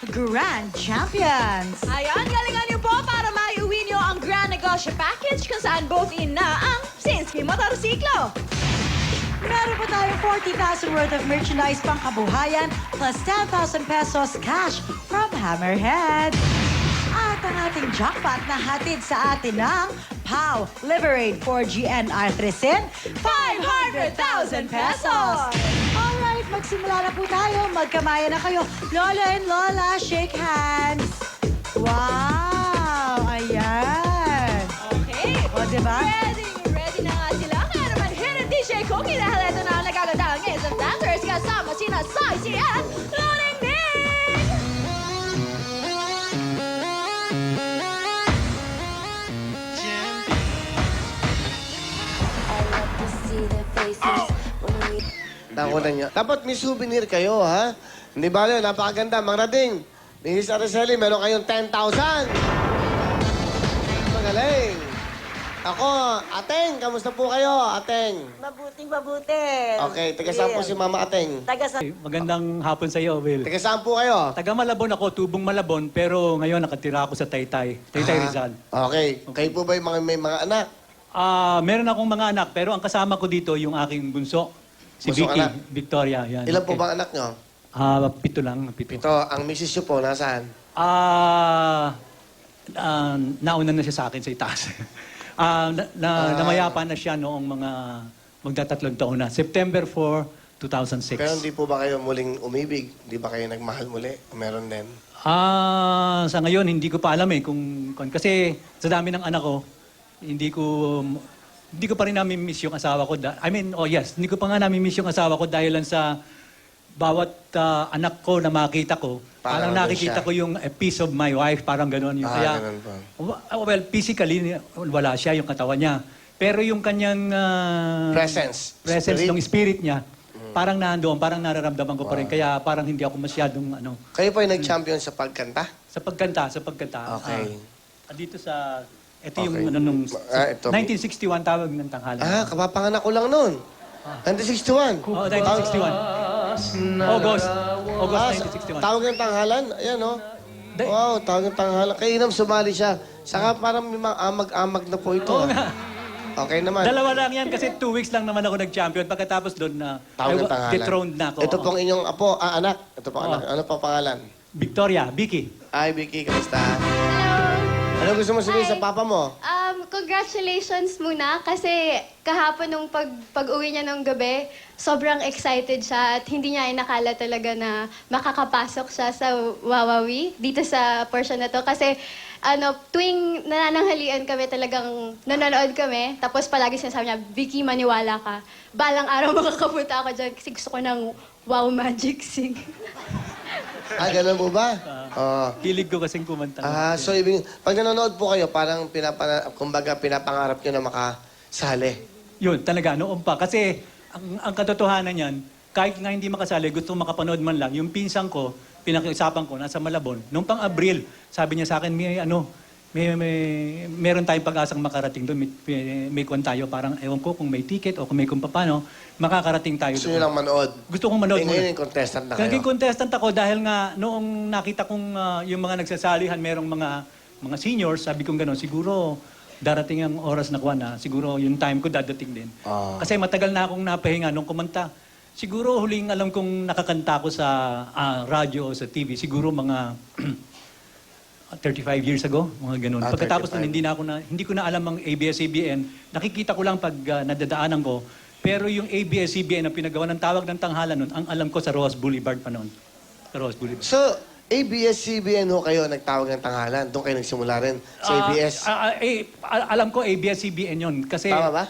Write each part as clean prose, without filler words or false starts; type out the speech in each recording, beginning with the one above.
Grand Champions. Ayan, galingan niyo po para maiuwi niyo ang Grand Negosyo Package kung saan both in na ang Sinski Motorsiklo. Meron po tayong 40,000 worth of merchandise pang kabuhayan plus 10,000 pesos cash from Hammerhead. At ang ating jackpot na hatid sa atin ng POW Liberate 4G and Artrisin, 500,000 pesos! Alright, magsimula na po tayo. Magkamaya na kayo. Lola and Lola, shake hands. Wow! Ayan. Okay. O, diba? Ready na nga sila. Kaya naman, hidden DJ Cookie dahil ito na ang nagaganda ang isang dancers kasama sina Saisi at Loning Ning! Takunan niya. Dapat may souvenir kayo, ha? Hindi ba yun? Napakaganda. Mang Rading, Mrs. Araceli, meron kayong 10,000. Magaling. Ako, Ateng, kamusta po kayo, Ateng? Mabuting-mabuti. Okay, taga saan po si Mama Ateng? Taga sa... Magandang hapon sa iyo, Will. Taga saan po kayo? Taga Malabon ako, tubong Malabon, pero ngayon nakatira ako sa Taytay. Taytay Rizal. Okay. Kayo po ba yung may mga anak? Meron akong mga anak, pero ang kasama ko dito yung aking bunso. Si Bunsong Vicky, anak? Victoria. Yan. Ilan po bang anak nyo? 7 lang, 7. Ito, ang misis nyo po, nasaan? Nauna na siya sa akin sa itaas. Namayapan na siya noong mga magdatatlong taon na. September 4, 2006. Pero hindi po ba kayo muling umibig? Hindi ba kayo nagmahal muli? O meron din? Sa ngayon, hindi ko pa alam eh. Kasi sa dami ng anak ko, hindi ko pa rin nami-miss yung asawa ko. Hindi ko pa nga nami-miss yung asawa ko dahil lang sa bawat anak ko na makita ko, parang Parang nakikita siya. ko yung a piece of my wife, parang gano'n. Yung, Ganun po. well, physically, wala siya, yung katawan niya. Pero yung kanyang Presence. presence Spirit. ng spirit niya, parang nandoon, parang nararamdaman ko pa rin. Kaya parang hindi ako masyadong, Kayo po ay nag-champion sa pagkanta? sa pagkanta. Okay. Dito sa, ito Okay. yung nung Ito. 1961 tawag ng tanghalan. Kapapanganak ko lang noon. 1961. Oh, 1961. August Ah, 1961. tawag ng tanghalan? Ayan, oh. Di- Wow, tawag ng tanghalan. Kay Inam, sumali siya. Saka parang may mga amag-amag na po ito. Oo ah. nga. Okay naman. Dalawa lang yan kasi 2 weeks lang naman ako nag-champion. Pagkatapos doon na Tawag ng tanghalan. dethroned na ako. Ito pong inyong anak. Ito pong Oo. anak. Ano pa pangalan? Victoria, Vicky. Ay, Vicky, kamusta? Hello. Ano gusto mo sabihin sa Hi. papa mo? Congratulations muna kasi kahapon nung pag-uwi niya ng gabi, sobrang excited siya at hindi niya inakala talaga na makakapasok siya sa Wawawi dito sa portion na to. Kasi tuwing nanananghalian kami talagang nanonood kami, tapos palagi sinasabi niya, Vicky, maniwala ka. Balang araw makakapunta ako dyan kasi gusto ko ng Wow Magic Sing. Ganun po ba? Oo. Hilig ko kasing kumanta. So pag nanonood po kayo, parang pinapangarap nyo na makasali. Yun, talaga, noon pa. Kasi ang katotohanan yan, kahit nga hindi makasali, gusto makapanood man lang. Yung pinsan ko, pinakiusapan ko, nasa Malabon. Noong pang-Abril, sabi niya sa akin, meron tayong pag-asang makarating doon. May kwan tayo, parang ewan ko kung may ticket o kung may kung paano, makakarating tayo Gusto nyo doon. lang manood. Gusto kong manood Ngayon muna. yung contestant na kayo. Naging contestant ako dahil nga noong nakita kong yung mga nagsasalihan, merong mga seniors, sabi kong gano'n, siguro darating ang oras na kuha na, siguro yung time ko dadating din. Kasi matagal na akong napahinga nung kumanta. Siguro huling alam kong nakakanta ko sa radyo o sa TV, siguro mga 35 years ago, mga ganun. Pagkatapos 35. nun, hindi ko na alam ang ABS-CBN. Nakikita ko lang pag nadadaanan ko. Pero yung ABS-CBN na pinagawa ng tawag ng tanghalan nun, ang alam ko sa Rojas Boulevard pa noon. Sa Rojas Boulevard. So, ABS-CBN ho kayo nagtawag ng tanghalan. Doon kayo nagsimula rin sa ABS. Alam ko ABS-CBN yun. Kasi Tama ba?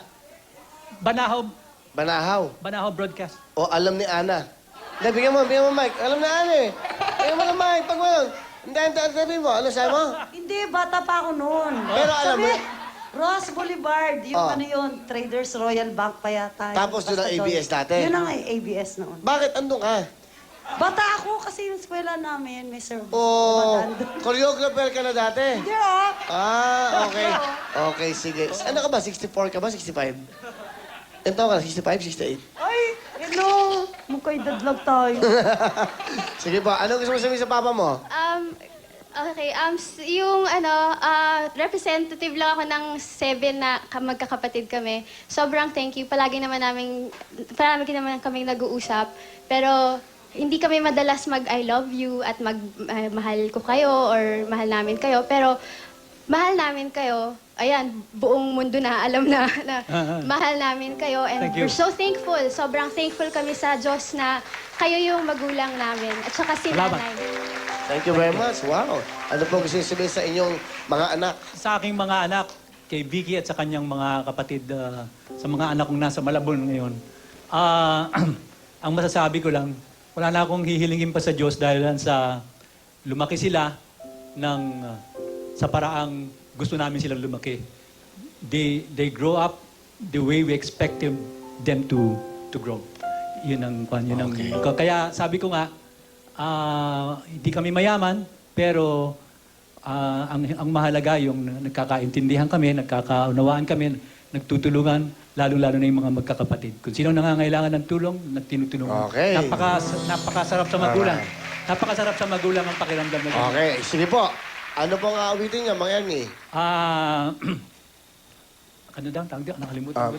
Banahaw Broadcast. O alam ni Ana. Hindi, bigyan mo mic. Alam ni Ana eh. Bigyan mo ng mic. Pag mo hindi, sabihin mo. Ano sabi mo? Hindi, bata pa ako noon. Pero alam mo- Ross Boulevard, yung Oh. ano yun, Traders Royal Bank pa yata. Tapos yun ang Basta ABS dati? Yun ang ABS noon. Bakit andun ka? Bata ako kasi yung eskwela namin, may service. O, Diba, choreographer ka na dati? Hindi ah. Okay. Okay, sige. Ano ka ba? 64 ka ba? 65? Ito ka, 65, 68? Ay, hello. Magkaedad lang tayo. Sige po, ano gusto mo sabihin sa papa mo? Okay, yung representative lang ako ng 7 na magkakapatid kami. Sobrang thank you. Palagi naman kaming nag-uusap. Pero hindi kami madalas mag-I love you at mahal ko kayo or mahal namin kayo. Pero mahal namin kayo. Ayan, buong mundo na alam na mahal namin kayo. And Thank you. we're so thankful. Sobrang thankful kami sa Diyos na kayo yung magulang namin. At saka si Salamat. nanay. Thank you very much. Wow. Ano po gusto sabihin sa inyong mga anak? Sa aking mga anak, kay Vicky at sa kanyang mga kapatid, sa mga anak kong nasa Malabon ngayon, ang masasabi ko lang, wala na akong hihilingin pa sa Diyos dahil sa lumaki sila sa paraang gusto namin silang lumaki. They grow up the way we expect them to grow. Yun ang. Kaya sabi ko nga, hindi kami mayaman, pero ang mahalaga yung nagkakaintindihan kami, nagkakaunawaan kami, nagtutulungan, lalo-lalo na yung mga magkakapatid. Kung sino nangangailangan ng tulong, tinutulungan. Okay. Napakasarap sa magulang. Napakasarap sa magulang ang pakiramdam na ganun. Okay, sige po. Ano pong aawitin niya, Mang Ernie? Ano daw? Tawag daw? Nakalimutan ko.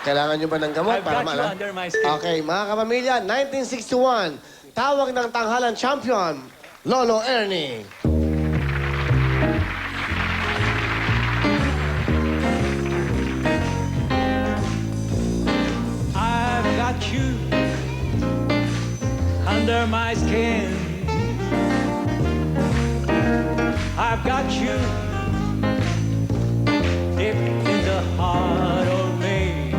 Kailangan niyo ba ng gamot? I've got you maala- under my skin. Okay, mga kapamilya, 1961, tawag ng tanghalan champion, Lolo Ernie. I've got you under my skin. I've got you deep in the heart of me.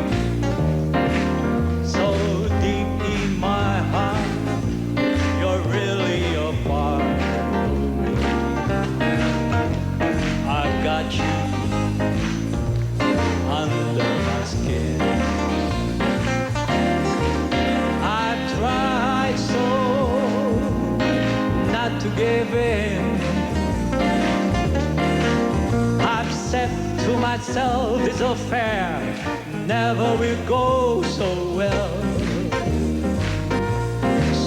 So deep in my heart, you're really a part of me. I've got you under my skin. I've tried so not to give in. I've said to myself, this affair never will go so well.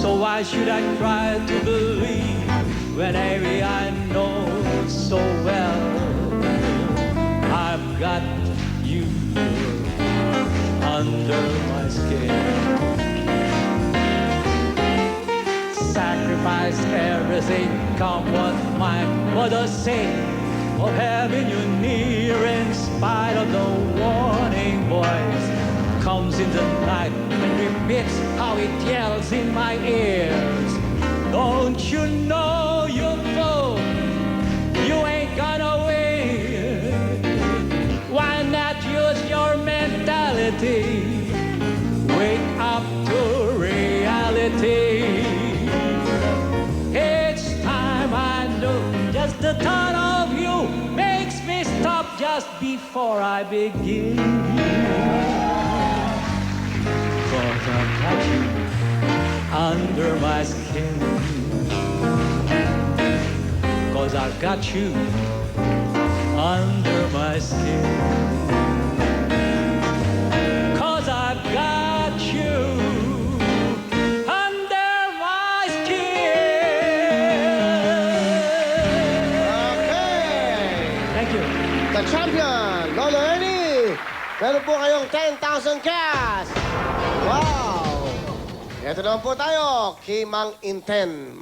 So why should I try to believe when maybe I know so well? I've got you under my skin. Sacrifice everything, come what might. For the sake of having you near, in spite of the warning voice comes in the night and repeats how it yells in my ears. Don't you know you fool? You ain't gonna win. Why not use your mentality? Wake up to reality. Each time I know just the thought of you makes me stop just before I begin. Cause I've got you under my skin. Cause I've got you under my skin. Cause I've got you under my skin. Okay. Thank you. The champion, Lolo Ernie. Meron po kayong 10,000 cash. Wow! Ito naman po tayo, kay Mang Inten.